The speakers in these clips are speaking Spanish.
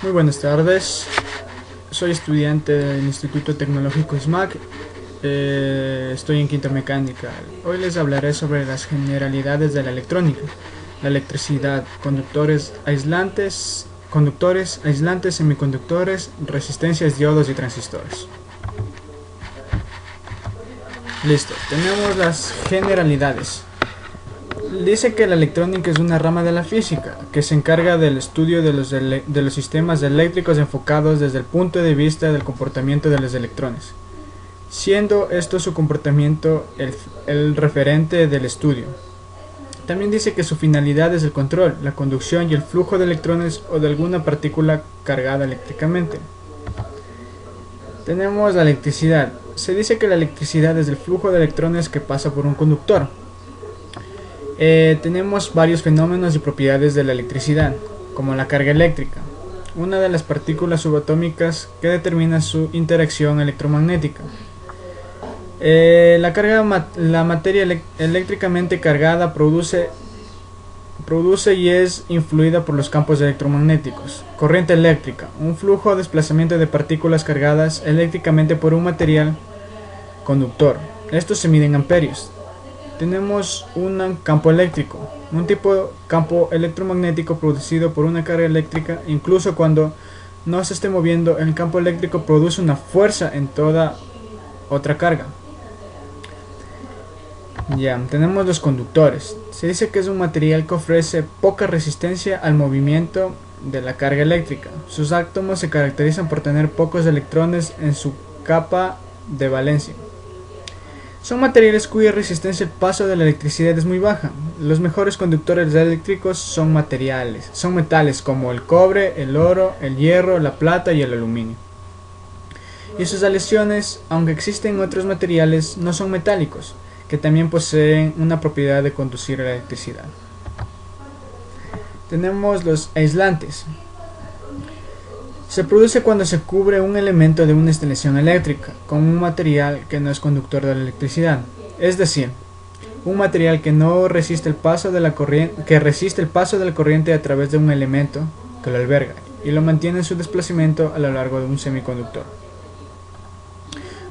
Muy buenas tardes, soy estudiante del Instituto Tecnológico SMAC, estoy en quinta mecánica. Hoy les hablaré sobre las generalidades de la electrónica, la electricidad, conductores, aislantes, semiconductores, resistencias, diodos y transistores. Listo, tenemos las generalidades. Dice que la electrónica es una rama de la física que se encarga del estudio de los sistemas eléctricos enfocados desde el punto de vista del comportamiento de los electrones, siendo esto su comportamiento el referente del estudio. También dice que su finalidad es el control, la conducción y el flujo de electrones o de alguna partícula cargada eléctricamente. Tenemos la electricidad. Se dice que la electricidad es el flujo de electrones que pasa por un conductor. Tenemos varios fenómenos y propiedades de la electricidad, como la carga eléctrica, una de las partículas subatómicas que determina su interacción electromagnética. La materia eléctricamente cargada produce y es influida por los campos electromagnéticos. Corriente eléctrica, un flujo o desplazamiento de partículas cargadas eléctricamente por un material conductor. Esto se mide en amperios. Tenemos un campo eléctrico, un tipo de campo electromagnético producido por una carga eléctrica. Incluso cuando no se esté moviendo, el campo eléctrico produce una fuerza en toda otra carga. Tenemos los conductores. Se dice que es un material que ofrece poca resistencia al movimiento de la carga eléctrica. Sus átomos se caracterizan por tener pocos electrones en su capa de valencia. Son materiales cuya resistencia al paso de la electricidad es muy baja. Los mejores conductores eléctricos son metales como el cobre, el oro, el hierro, la plata y el aluminio. Y sus aleaciones, aunque existen otros materiales, no son metálicos, que también poseen una propiedad de conducir la electricidad. Tenemos los aislantes. Se produce cuando se cubre un elemento de una instalación eléctrica con un material que no es conductor de la electricidad, es decir, un material que no resiste el paso de la corriente a través de un elemento que lo alberga y lo mantiene en su desplazamiento a lo largo de un semiconductor.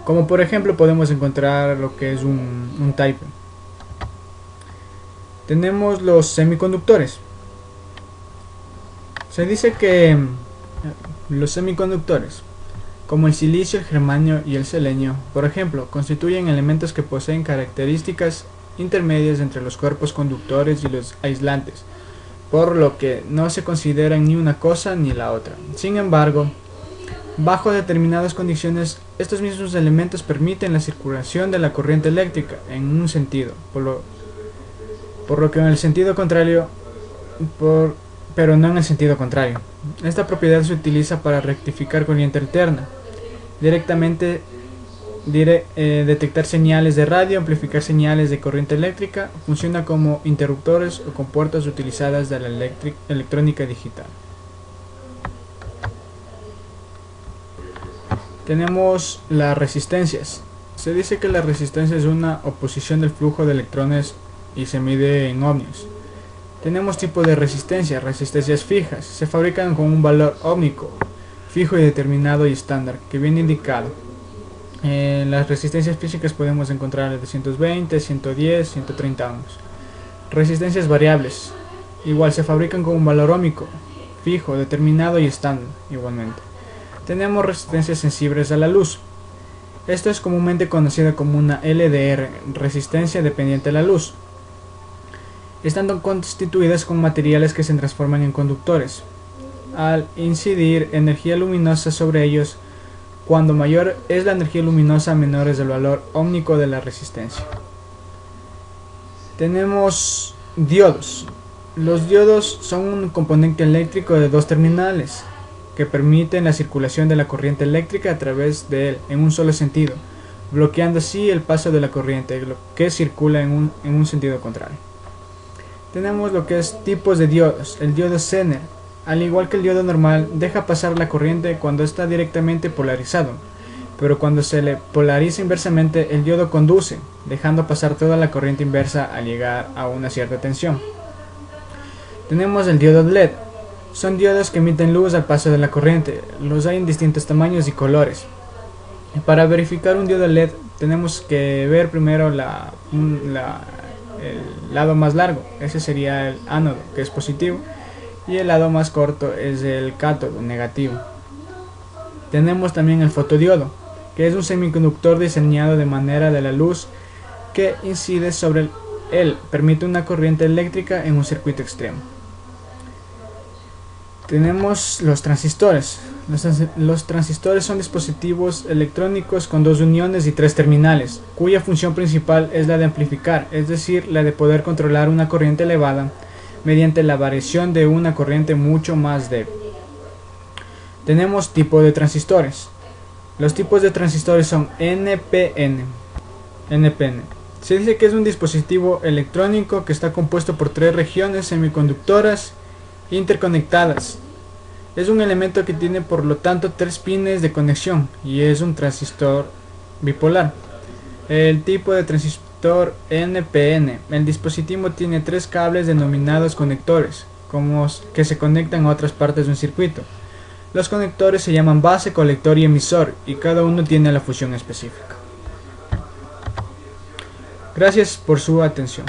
Como por ejemplo podemos encontrar lo que es un type. Tenemos los semiconductores. Se dice que los semiconductores, como el silicio, el germanio y el selenio, por ejemplo, constituyen elementos que poseen características intermedias entre los cuerpos conductores y los aislantes, por lo que no se consideran ni una cosa ni la otra. Sin embargo, bajo determinadas condiciones, estos mismos elementos permiten la circulación de la corriente eléctrica en un sentido, por lo que en el sentido contrario, pero no en el sentido contrario. Esta propiedad se utiliza para rectificar corriente alterna, detectar señales de radio, amplificar señales de corriente eléctrica. Funciona como interruptores o compuertas utilizadas de la electrónica digital. Tenemos las resistencias. Se dice que la resistencia es una oposición del flujo de electrones y se mide en ohmios. Tenemos tipos de resistencia. Resistencias fijas. Se fabrican con un valor óhmico fijo y determinado y estándar que viene indicado. En las resistencias físicas podemos encontrar de 220, 110, 130 ohms. Resistencias variables. Igual se fabrican con un valor óhmico fijo, determinado y estándar igualmente. Tenemos resistencias sensibles a la luz. Esto es comúnmente conocido como una LDR, resistencia dependiente a la luz. Están constituidas con materiales que se transforman en conductores al incidir energía luminosa sobre ellos. Cuando mayor es la energía luminosa, menor es el valor óhmico de la resistencia. Tenemos diodos. Los diodos son un componente eléctrico de dos terminales que permiten la circulación de la corriente eléctrica a través de él en un solo sentido, bloqueando así el paso de la corriente que circula en un sentido contrario. Tenemos lo que es tipos de diodos. El diodo Zener, al igual que el diodo normal, deja pasar la corriente cuando está directamente polarizado, pero cuando se le polariza inversamente, el diodo conduce, dejando pasar toda la corriente inversa al llegar a una cierta tensión. Tenemos el diodo LED. Son diodos que emiten luz al paso de la corriente. Los hay en distintos tamaños y colores. Para verificar un diodo LED tenemos que ver primero el lado más largo. Ese sería el ánodo, que es positivo, y el lado más corto es el cátodo, negativo. Tenemos también el fotodiodo, que es un semiconductor diseñado de manera de la luz que incide sobre él, permite una corriente eléctrica en un circuito extremo. Tenemos los transistores. Los transistores son dispositivos electrónicos con dos uniones y tres terminales, cuya función principal es la de amplificar, es decir, la de poder controlar una corriente elevada mediante la variación de una corriente mucho más débil. Tenemos tipo de transistores. Los tipos de transistores son NPN. Se dice que es un dispositivo electrónico que está compuesto por tres regiones semiconductoras interconectadas. Es un elemento que tiene por lo tanto tres pines de conexión y es un transistor bipolar. El tipo de transistor NPN. El dispositivo tiene tres cables denominados conectores, que se conectan a otras partes de un circuito. Los conectores se llaman base, colector y emisor, y cada uno tiene la función específica. Gracias por su atención.